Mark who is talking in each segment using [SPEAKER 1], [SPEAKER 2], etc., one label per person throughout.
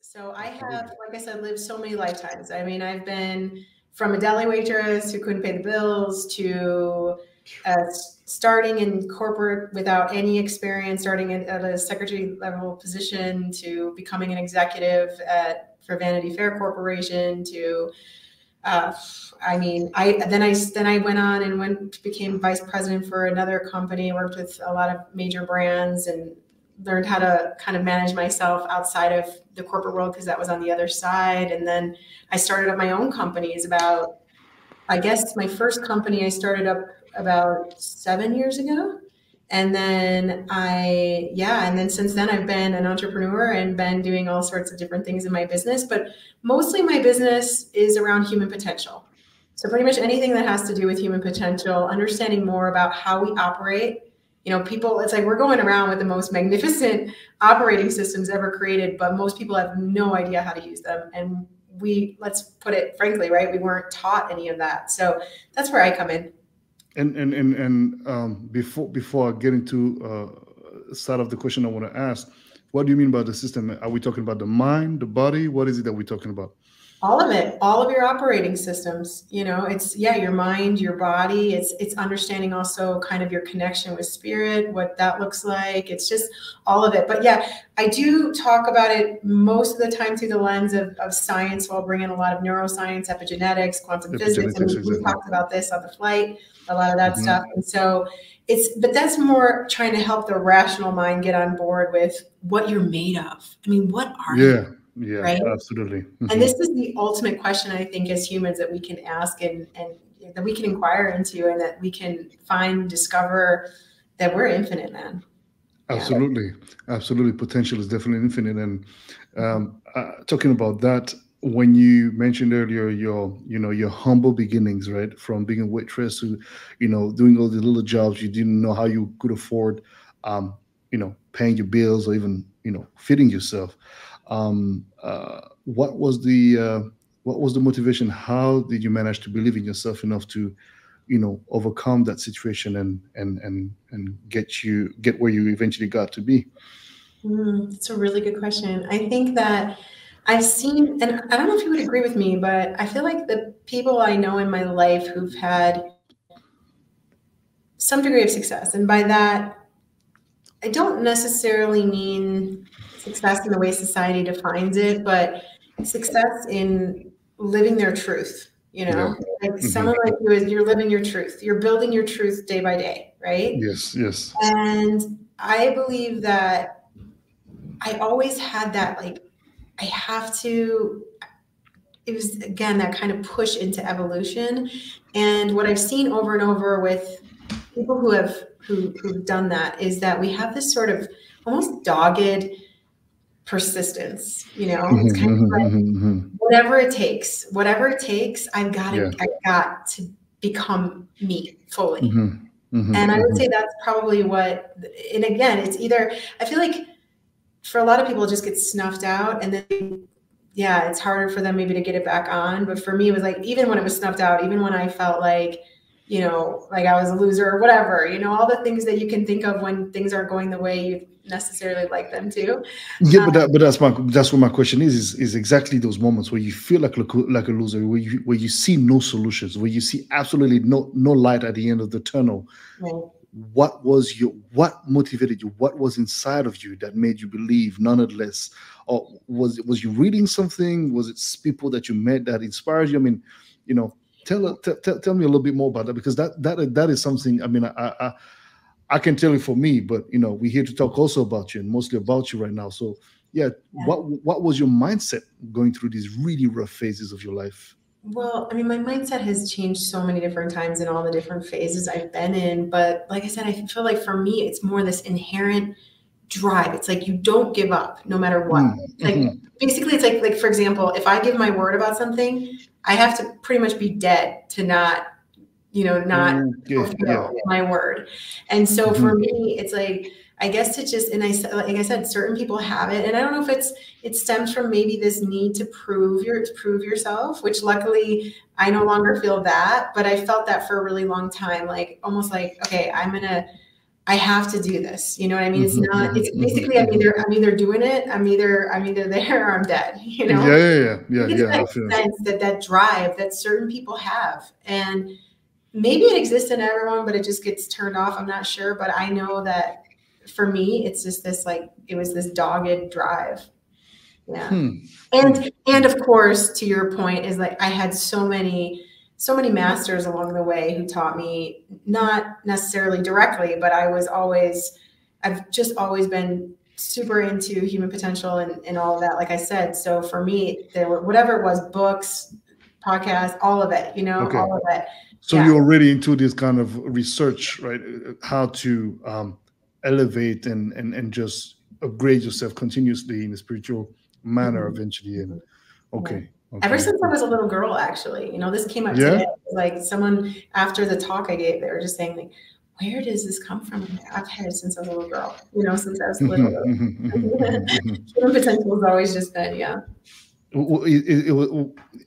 [SPEAKER 1] So I have, like I said, lived so many lifetimes. I mean, I've been from a deli waitress who couldn't pay the bills to starting in corporate without any experience, starting at a secretary level position, to becoming an executive for Vanity Fair Corporation, to I mean, then I went on and became vice president for another company, worked with a lot of major brands, and learned how to kind of manage myself outside of the corporate world, because that was on the other side. And then I started up my own companies I guess my first company I started up about 7 years ago. And then and then since then I've been an entrepreneur and been doing all sorts of different things in my business, but mostly my business is around human potential. So pretty much anything that has to do with human potential, understanding more about how we operate. You know, people, it's like we're going around with the most magnificent operating systems ever created, but most people have no idea how to use them. And let's put it frankly, right? We weren't taught any of that. So that's where I come in.
[SPEAKER 2] And before I get into start of the question I want to ask, what do you mean by the system? Are we talking about the mind, the body? What is it that we're talking about?
[SPEAKER 1] All of it, all of your operating systems. You know, it's your mind, your body. It's understanding also kind of your connection with spirit, what that looks like. It's just all of it. But yeah, I do talk about it most of the time through the lens of science. So I'll bring in a lot of neuroscience, epigenetics, quantum physics. And we talked about this on the flight, a lot of that stuff. And so but that's more trying to help the rational mind get on board with what you're made of. I mean, what are you?
[SPEAKER 2] Yeah,
[SPEAKER 1] right?
[SPEAKER 2] Absolutely.
[SPEAKER 1] And this is the ultimate question, I think, as humans, that we can ask and that we can inquire into, and that we can discover that we're infinite, man.
[SPEAKER 2] Absolutely. Absolutely. Potential is definitely infinite. And talking about that, when you mentioned earlier your humble beginnings, right? From being a waitress to, doing all the little jobs you didn't know how you could afford, paying your bills or even, feeding yourself. What was the motivation? How did you manage to believe in yourself enough to, overcome that situation and get where you eventually got to be?
[SPEAKER 1] It's a really good question. I think that I've seen, and I don't know if you would agree with me, but I feel like the people I know in my life who've had some degree of success, and by that, I don't necessarily mean success in the way society defines it, but success in living their truth. Like someone like you, you're living your truth. You're building your truth day by day, right?
[SPEAKER 2] Yes.
[SPEAKER 1] And I believe that I always had that, like, I have to, it was, again, that kind of push into evolution. And what I've seen over and over with people who've done that is that we have this sort of almost dogged persistence. It's kind of like whatever it takes, I've got to become me fully. And I would say that's probably what, and again, it's either, I feel like for a lot of people it just gets snuffed out, and then it's harder for them maybe to get it back on. But for me, it was like, even when it was snuffed out, even when I felt like, like I was a loser or whatever, all the things that you can think of when things aren't going the way you necessarily like them to.
[SPEAKER 2] Yeah, but that's what my question is exactly those moments where you feel like a loser, where you see no solutions, where you see absolutely no light at the end of the tunnel.
[SPEAKER 1] Right.
[SPEAKER 2] What motivated you? What was inside of you that made you believe nonetheless? Or was you reading something? Was it people that you met that inspired you? I mean, tell me a little bit more about that, because that is something. I mean, I can tell you for me, but we're here to talk also about you, and mostly about you right now. So what was your mindset going through these really rough phases of your life?
[SPEAKER 1] Well, I mean, my mindset has changed so many different times in all the different phases I've been in. But like I said, I feel like for me, it's more this inherent drive. It's like you don't give up no matter what. Basically, it's like for example, if I give my word about something, I have to pretty much be dead to not fulfill my word. And so for me, it's like, I guess to just, and like I said, certain people have it, and I don't know if it stems from maybe this need to prove yourself, which luckily I no longer feel that, but I felt that for a really long time, like almost like, okay, I'm gonna I have to do this. You know what I mean? It's not, it's basically, I'm either doing it, I'm either there or I'm dead, you know?
[SPEAKER 2] Yeah.
[SPEAKER 1] That sense, that drive that certain people have. And maybe it exists in everyone, but it just gets turned off. I'm not sure, but I know that for me, it's just this, like, it was this dogged drive. Yeah. And of course, to your point, is like, I had so many masters along the way who taught me, not necessarily directly, but I've just always been super into human potential and all of that, like I said. So for me, there were, whatever it was, books, podcasts, all of it, you know, all of it.
[SPEAKER 2] So you're already into this kind of research, right? How to elevate and just upgrade yourself continuously in a spiritual manner eventually. And okay.
[SPEAKER 1] Ever since I was a little girl, actually, you know, this came up today. Like, someone after the talk I gave, they were just saying, like, where does this come from? I've had it since I was a little girl, you know, since I was little. Human potential has always just been,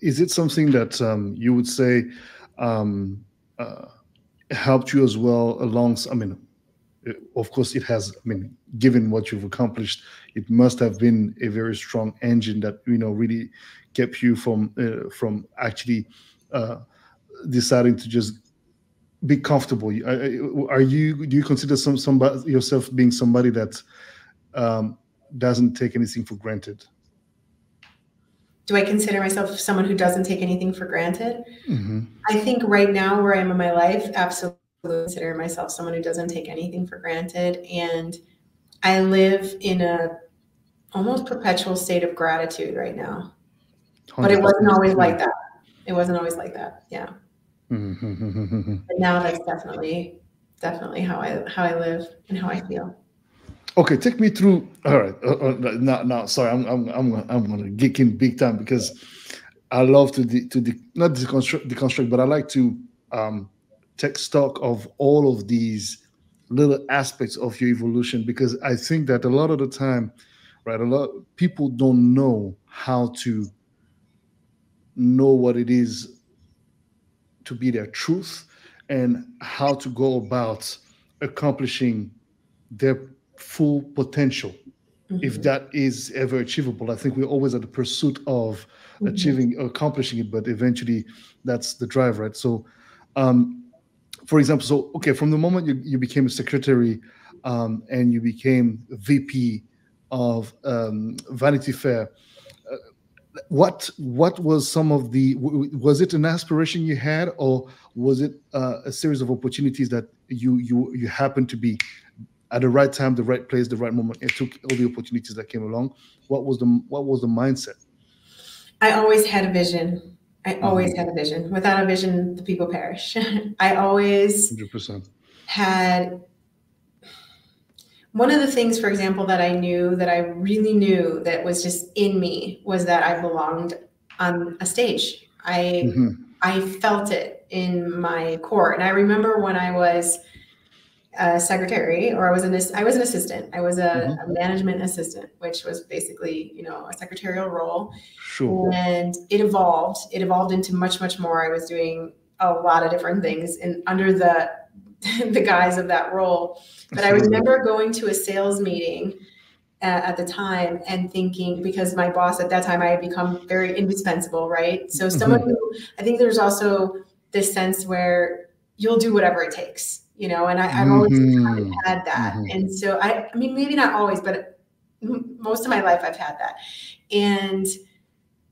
[SPEAKER 2] Is it something that you would say helped you as well along? I mean, of course it has. I mean, given what you've accomplished, it must have been a very strong engine that, you know, really kept you from actually deciding to just be comfortable. Do you consider somebody yourself being somebody that doesn't take anything for granted?
[SPEAKER 1] Do I consider myself someone who doesn't take anything for granted? I think right now, where I am in my life, absolutely consider myself someone who doesn't take anything for granted. And I live in a almost perpetual state of gratitude right now. But it wasn't always like that. It wasn't always like that. Yeah. But now that's definitely how I live and how I feel.
[SPEAKER 2] Okay, take me through. All right, no, sorry, I'm gonna geek in big time, because I love to not deconstruct, but I like to take stock of all of these little aspects of your evolution, because I think that a lot of the time, right, a lot of people don't know how to know what it is to be their truth and how to go about accomplishing their full potential, if that is ever achievable. I think we're always at the pursuit of accomplishing it, but eventually that's the drive, right? So for example, from the moment you became a secretary and you became VP of Vanity Fair, what was some of was it an aspiration you had, or was it a series of opportunities that you happened to be at the right time, the right place, the right moment, and took all the opportunities that came along? What was the mindset?
[SPEAKER 1] I always had a vision. I always had a vision. Without a vision, the people perish. I always
[SPEAKER 2] 100%
[SPEAKER 1] had. One of the things, for example, that I really knew that was just in me was that I belonged on a stage. I felt it in my core. And I remember when I was a secretary, or I was an assistant. I was a management assistant, which was basically, you know, a secretarial role.
[SPEAKER 2] Sure.
[SPEAKER 1] And it evolved into much, much more. I was doing a lot of different things under the guise of that role. But I remember going to a sales meeting at the time and thinking, because my boss at that time, I had become very indispensable, right? So someone who, I think there's also this sense where you'll do whatever it takes, you know, and I've always kind of had that. And so I mean, maybe not always, but most of my life I've had that. And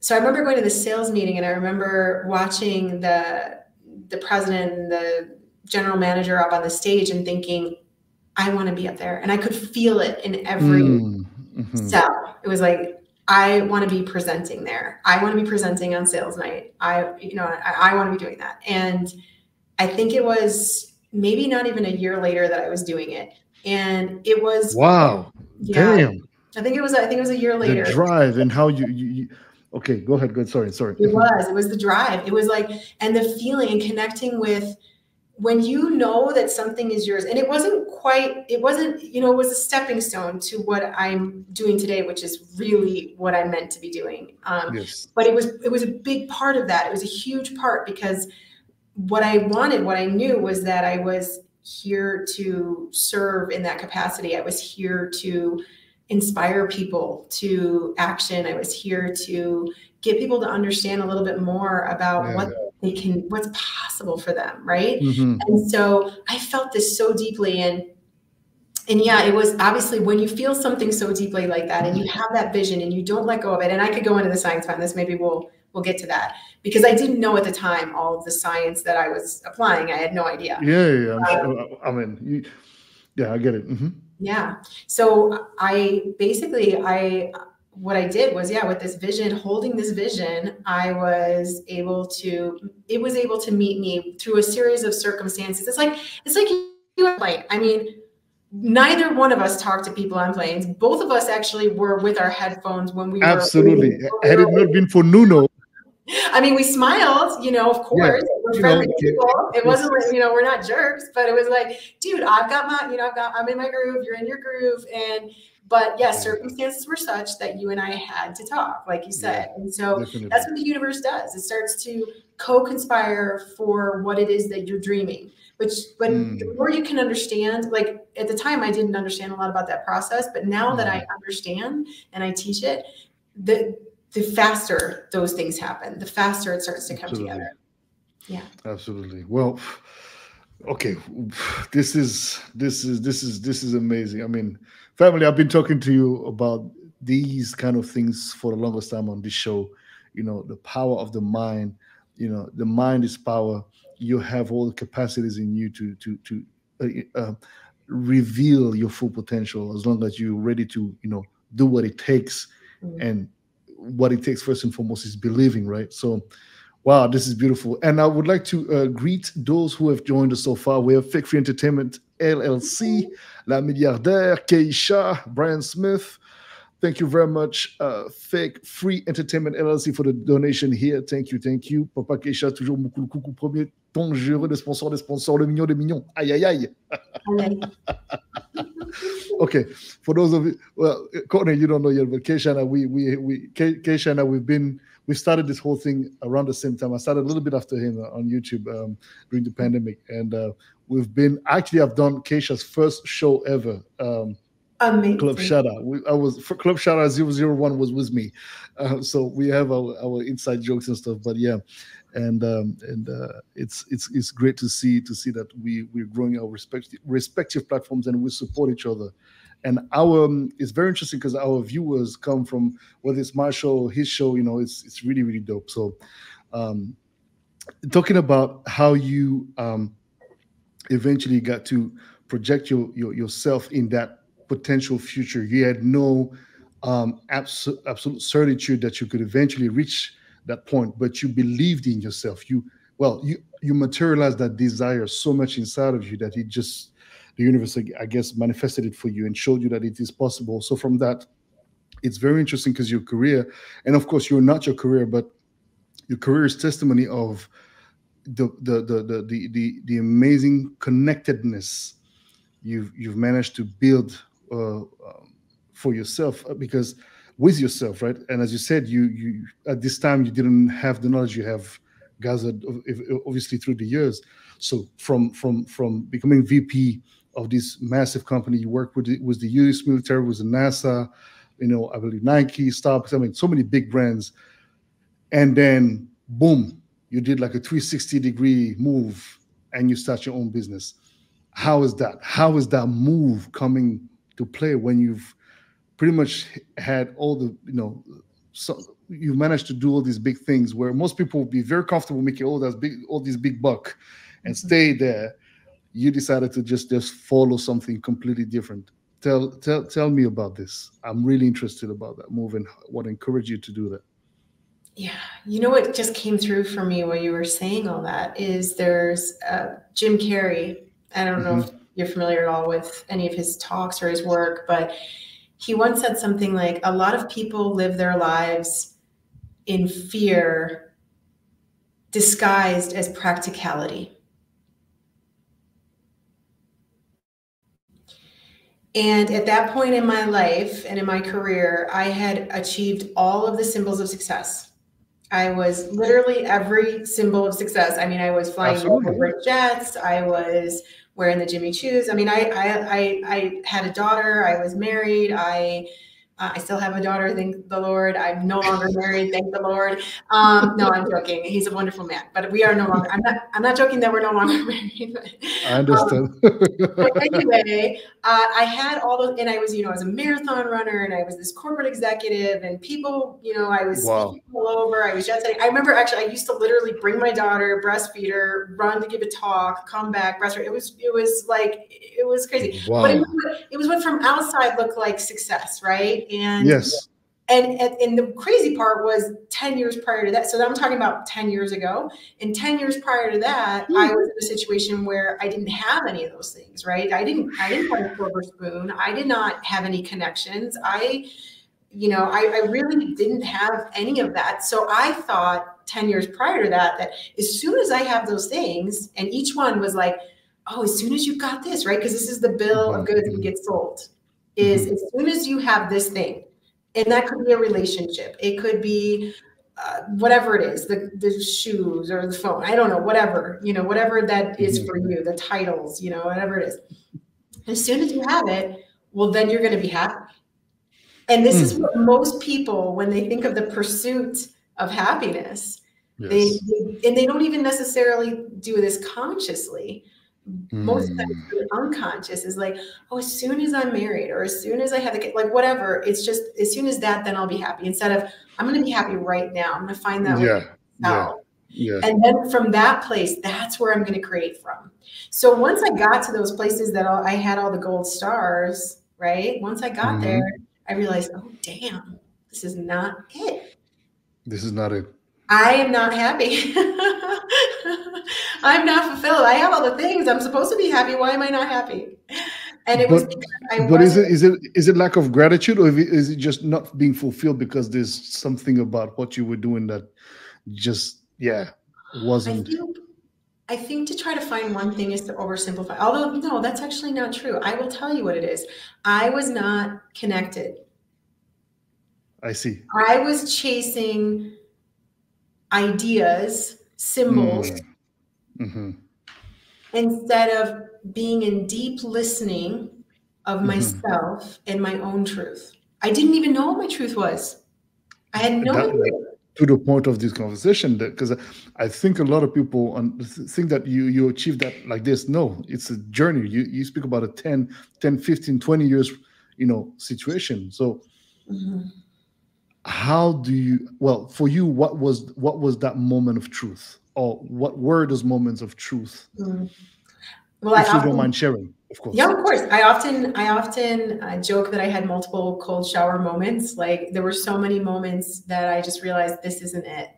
[SPEAKER 1] so I remember going to the sales meeting, and I remember watching the president and the general manager up on the stage and thinking, I want to be up there. And I could feel it in every cell. It was like, I want to be presenting there. I want to be presenting on sales night. I want to be doing that. And I think it was maybe not even a year later that I was doing it. And it was,
[SPEAKER 2] wow.
[SPEAKER 1] Yeah,
[SPEAKER 2] damn.
[SPEAKER 1] I think it was a year later.
[SPEAKER 2] The drive and how you okay, go ahead. Good. Sorry.
[SPEAKER 1] It was the drive. It was like, and the feeling and connecting with, when you know that something is yours. And it wasn't, you know, it was a stepping stone to what I'm doing today, which is really what I'm meant to be doing.
[SPEAKER 2] Yes.
[SPEAKER 1] But it was a big part of that. It was a huge part, because what I wanted, what I knew was that I was here to serve in that capacity. I was here to inspire people to action. I was here to get people to understand a little bit more about what's possible for them, right? And so I felt this so deeply, and yeah, it was obviously when you feel something so deeply like that, and you have that vision, and you don't let go of it. And I could go into the science behind this. Maybe we'll get to that, because I didn't know at the time all of the science that I was applying. I had no idea.
[SPEAKER 2] Yeah. I'm sure. I mean, I get it.
[SPEAKER 1] Yeah. So what I did was, with this vision, holding this vision, it was able to meet me through a series of circumstances. It's like you have plane. I mean, neither one of us talked to people on planes. Both of us actually were with our headphones when we were.
[SPEAKER 2] Absolutely. Had it not been for Nuno.
[SPEAKER 1] I mean, we smiled, of course, we're friendly people. It wasn't like, we're not jerks, but it was like, dude, I've got my, I'm in my groove, you're in your groove. But yes, circumstances were such that you and I had to talk, like you said. And so that's what the universe does. It starts to co-conspire for what it is that you're dreaming. But the more you can understand, like at the time, I didn't understand a lot about that process, but now that I understand and I teach it, the faster those things happen, the faster it starts to come together. Yeah,
[SPEAKER 2] absolutely. Well, okay, this is amazing. I mean, family, I've been talking to you about these kind of things for the longest time on this show. The power of the mind. The mind is power. You have all the capacities in you to reveal your full potential, as long as you're ready to do what it takes. And what it takes first and foremost is believing, right? So, wow, this is beautiful. And I would like to greet those who have joined us so far. We have Fake Free Entertainment LLC, La Milliardaire, Keisha, Brian Smith. Thank you very much, Fake Free Entertainment LLC, for the donation here. Thank you. Papa Keisha, toujours beaucoup le coucou. Premier ton généreux des sponsors, le mignon des mignons. Aïe, aïe, aïe. Okay, for those of you, well, Cortney, you don't know yet, but Keisha and I, Keisha and I, we started this whole thing around the same time. I started a little bit after him on YouTube during the pandemic, and I've done Keisha's first show ever.
[SPEAKER 1] Amazing.
[SPEAKER 2] Club Shada. Club Shada 001 was with me, so we have our inside jokes and stuff. But yeah, and it's great to see that we're growing our respective platforms, and we support each other. And it's very interesting because our viewers come from, whether it's my show or his show, it's really, really dope. So talking about how you eventually got to project yourself in that potential future. You had no absolute certitude that you could eventually reach that point, but you believed in yourself. You materialized that desire so much inside of you that the universe, I guess, manifested it for you and showed you that it is possible. So from that, it's very interesting because your career, and of course you're not your career, but your career is testimony of the amazing connectedness you've managed to build for yourself, because with yourself, right? And as you said, you at this time you didn't have the knowledge you have gathered, obviously, through the years. So from becoming VP of this massive company, you work with the U.S. military, with the NASA, I believe Nike, Starbucks, I mean, so many big brands, and then boom, you did like a 360-degree move and you start your own business. How is that? How is that move coming to play when you've pretty much had all the, so you managed to do all these big things where most people would be very comfortable making all these big buck and stay there. You decided to just follow something completely different. Tell me about this. I'm really interested about that move and what encouraged you to do that.
[SPEAKER 1] Yeah. What just came through for me while you were saying all that is there's Jim Carrey. I don't know if you're familiar at all with any of his talks or his work, but he once said something like, a lot of people live their lives in fear disguised as practicality. And at that point in my life and in my career, I had achieved all of the symbols of success. I was literally every symbol of success. I mean, I was flying over jets. I was wearing the Jimmy Choos. I mean, I had a daughter. I was married. I still have a daughter, thank the Lord. I'm no longer married, thank the Lord. No, I'm joking. He's a wonderful man, but we are no longer. I'm not joking that we're no longer married. But,
[SPEAKER 2] I understand.
[SPEAKER 1] but anyway, I had all those, and I was, I was a marathon runner, and I was this corporate executive, and people, I was speaking all over. I was jet setting. I remember actually, I used to literally bring my daughter, breastfeed her, run to give a talk, come back, breastfeed. It was crazy.
[SPEAKER 2] Wow.
[SPEAKER 1] But it was what from outside looked like success, right? And
[SPEAKER 2] yes.
[SPEAKER 1] And the crazy part was 10 years prior to that. So I'm talking about 10 years ago. And 10 years prior to that, I was in a situation where I didn't have any of those things, right? I didn't have a silver spoon. I did not have any connections. I really didn't have any of that. So I thought 10 years prior to that as soon as I have those things, and each one was like, oh, as soon as you got this, right? Because this is the bill of goods that gets sold, is as soon as you have this thing, and that could be a relationship. It could be whatever it is, the shoes or the phone. I don't know, whatever that is for you, the titles, whatever it is. As soon as you have it, well, then you're going to be happy. And this is what most people, when they think of the pursuit of happiness, they don't even necessarily do this consciously. Most of the time it's unconscious is like, oh, as soon as I'm married or as soon as I have a kid, like whatever, it's just as soon as that, then I'll be happy. Instead of I'm going to be happy right now. I'm going to find that and then from that place, that's where I'm going to create from. So once I got to those places that I had all the gold stars, right? Once I got there, I realized, oh, damn, this is not it.
[SPEAKER 2] This is not it.
[SPEAKER 1] I am not happy. I'm not fulfilled. I have all the things. I'm supposed to be happy. Why am I not happy? And it was because
[SPEAKER 2] but is it lack of gratitude, or is it just not being fulfilled because there's something about what you were doing that just wasn't?
[SPEAKER 1] I think to try to find one thing is to oversimplify. Although no, that's actually not true. I will tell you what it is. I was not connected.
[SPEAKER 2] I see.
[SPEAKER 1] I was chasing ideas, symbols, instead of being in deep listening of myself and my own truth. I didn't even know what my truth was. I had no idea.
[SPEAKER 2] To the point of this conversation, because I think a lot of people think that you achieve that like this. No, it's a journey. You speak about a 10, 15, 20 years, situation. So how do you, for you, what was that moment of truth, or what were those moments of truth?
[SPEAKER 1] Well,
[SPEAKER 2] if you don't mind sharing, of course.
[SPEAKER 1] Yeah, of course. I often joke that I had multiple cold shower moments. Like there were so many moments that I just realized this isn't it,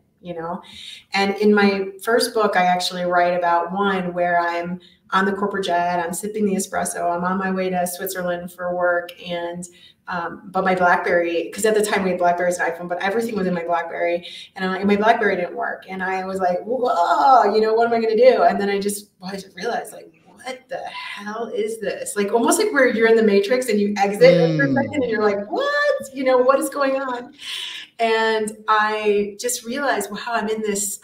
[SPEAKER 1] And in my first book, I actually write about one where I'm on the corporate jet, I'm sipping the espresso, I'm on my way to Switzerland for work, and but my BlackBerry, because at the time we had BlackBerries and iPhone, but everything was in my BlackBerry, and my BlackBerry didn't work, and I was like, whoa, what am I going to do? And then I just realized, like, what the hell is this? Like almost like where you're in the Matrix and you exit for a second and you're like, what? What is going on? And I just realized, wow, I'm in this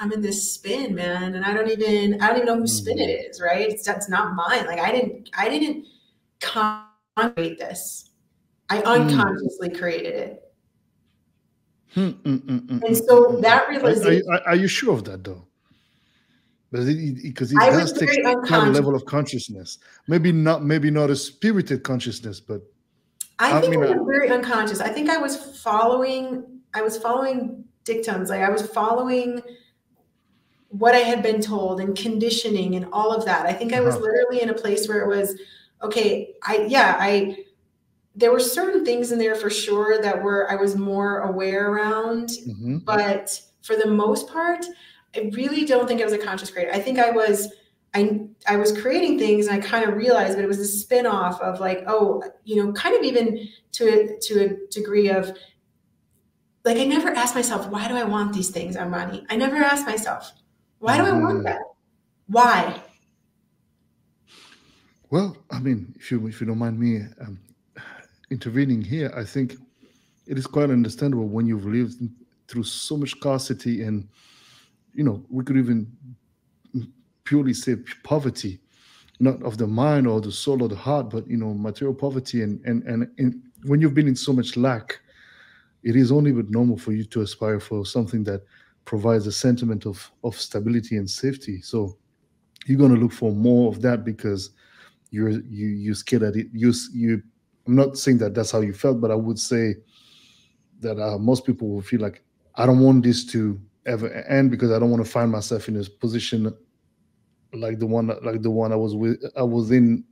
[SPEAKER 1] spin, man. And I don't even know whose spin it is, right? It's not mine. Like I didn't create this. I unconsciously created it. And so that realization.
[SPEAKER 2] Are you sure of that though? Because it does take quite a level of consciousness. Maybe not a spirited consciousness, but
[SPEAKER 1] I think I was very unconscious. I think I was following dictums. Like I was following what I had been told and conditioning and all of that. I think I was literally in a place where it was, okay, there were certain things in there for sure that I was more aware around, but for the most part, I really don't think I was a conscious creator. I think I was creating things, and I kind of realized that it was a spin-off of like, kind of even to a degree of like, I never asked myself, why do I want these things, Armani? I never asked myself, why do I want that? Why?
[SPEAKER 2] Well, I mean, if you don't mind me intervening here, I think it is quite understandable when you've lived through so much scarcity and, we could even purely say poverty, not of the mind or the soul or the heart, but material poverty, and when you've been in so much lack, it is only but normal for you to aspire for something that provides a sentiment of stability and safety. So you're going to look for more of that because you scared at it. You. I'm not saying that that's how you felt, but I would say that most people will feel like, I don't want this to ever end because I don't want to find myself in a position like the one I was in,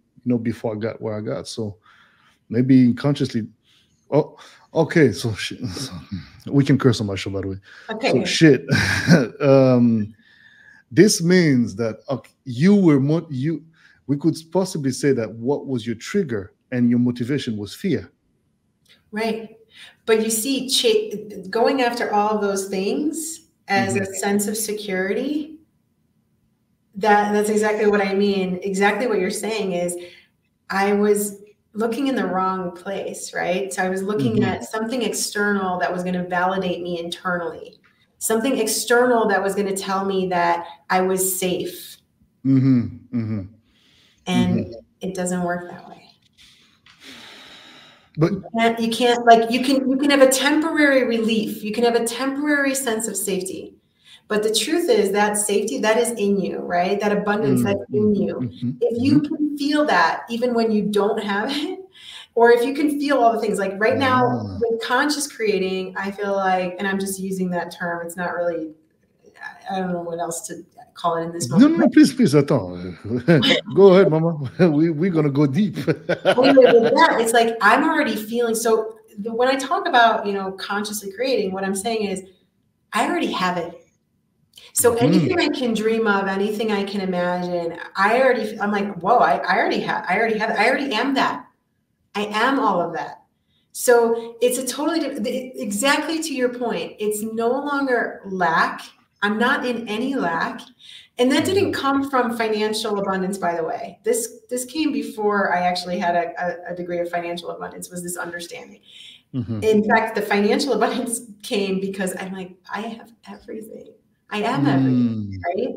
[SPEAKER 2] before I got where I got. So maybe consciously. Oh, okay. So, shit. So we can curse on my show, by the way.
[SPEAKER 1] Okay.
[SPEAKER 2] So shit. This means that you were you. We could possibly say that what was your trigger and your motivation was fear.
[SPEAKER 1] Right. But you see, going after all of those things as a sense of security, that's exactly what I mean. Exactly what you're saying is I was looking in the wrong place, right? So I was looking at something external that was going to validate me internally, something external that was going to tell me that I was safe. And it doesn't work that way.
[SPEAKER 2] But
[SPEAKER 1] you can't like you can have a temporary relief, you can have a temporary sense of safety, but the truth is that safety that is in you, right? That abundance that's in you. If you can feel that even when you don't have it, or if you can feel all the things, like right now with conscious creating, I feel like, and I'm just using that term, it's not really, I don't know what else to call it in this moment.
[SPEAKER 2] No, please, attends. Go ahead, Mama. We're gonna go deep.
[SPEAKER 1] Anyway, with that, it's like I'm already feeling. So when I talk about consciously creating, what I'm saying is I already have it. So anything I can dream of, anything I can imagine, I'm like, whoa, I already have it. I already am that. I am all of that. So it's a totally different, exactly to your point. It's no longer lack. I'm not in any lack. And that didn't come from financial abundance, by the way. This came before I actually had a degree of financial abundance, was this understanding. In fact, the financial abundance came because I'm like, I have everything. I am everything, right?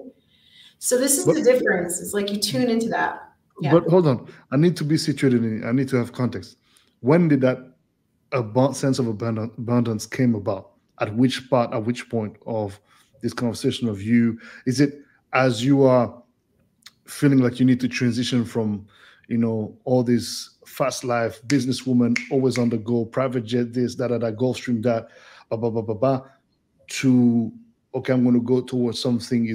[SPEAKER 1] So this is the difference. It's like you tune into that. Yeah.
[SPEAKER 2] But hold on. I need to be situated in it. I need to have context. When did that sense of abundance came about? At which point of this conversation of you? Is it as you are feeling like you need to transition from, all this fast life, businesswoman, always on the go, private jet, this, that, Gulfstream, that, to, okay, I'm going to go towards something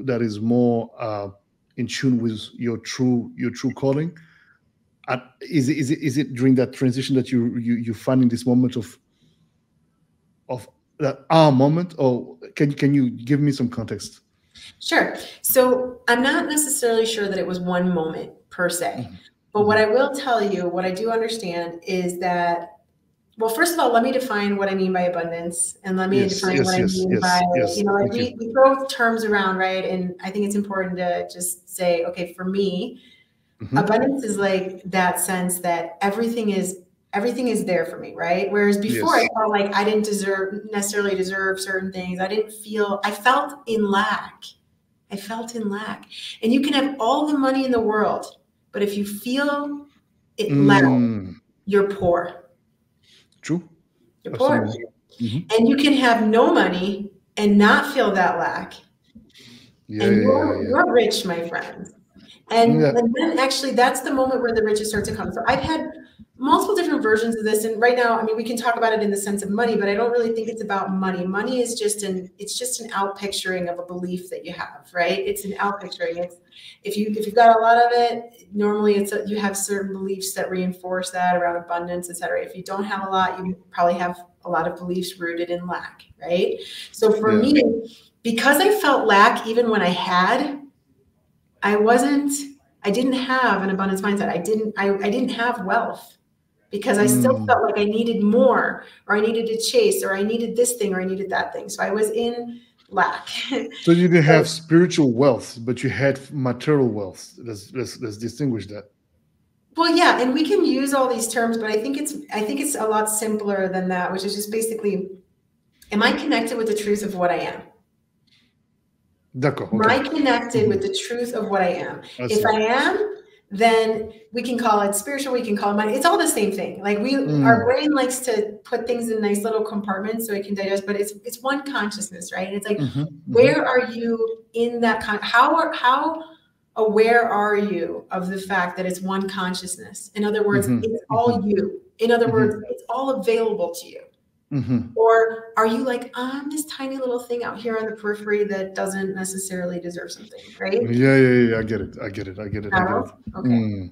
[SPEAKER 2] that is more in tune with your true calling? Is it during that transition that you find in this moment of that moment, or can you give me some context?
[SPEAKER 1] Sure. So I'm not necessarily sure that it was one moment per se, but what I will tell you, what I do understand is that, well, first of all, let me define what I mean by abundance, and let me define what I mean by, we throw terms around, right? And I think it's important to just say, okay, for me, abundance is like that sense that everything is there for me, right? Whereas before I felt like I didn't necessarily deserve certain things. I felt in lack. And you can have all the money in the world, but if you feel it lack, you're poor.
[SPEAKER 2] True.
[SPEAKER 1] You're poor. And you can have no money and not feel that lack. You're rich, my friend. And then actually that's the moment where the riches start to come. So I've had multiple different versions of this. And right now, I mean, we can talk about it in the sense of money, but I don't really think it's about money. Money is just an outpicturing of a belief that you have, right? It's an outpicturing. It's if you've got a lot of it, normally you have certain beliefs that reinforce that around abundance, et cetera. If you don't have a lot, you probably have a lot of beliefs rooted in lack, right? So for me, because I felt lack even when I had, I didn't have an abundance mindset. I didn't have wealth because I still felt like I needed more, or I needed to chase, or I needed this thing, or I needed that thing. So I was in lack.
[SPEAKER 2] So you didn't have spiritual wealth, but you had material wealth. Let's distinguish that.
[SPEAKER 1] Well, yeah, and we can use all these terms, but I think it's a lot simpler than that, which is just basically, am I connected with the truth of what I am?
[SPEAKER 2] D'accord.
[SPEAKER 1] Am I connected with the truth of what I am? If I am, then we can call it spiritual, we can call it money. It's all the same thing. Like our brain likes to put things in nice little compartments so it can digest, but it's one consciousness, right? And it's like, where are you in that? How aware are you of the fact that it's one consciousness? In other words, it's all you. In other words, it's all available to you. Or are you like, I'm this tiny little thing out here on the periphery that doesn't necessarily deserve something, right?
[SPEAKER 2] Yeah. I get it.
[SPEAKER 1] Okay.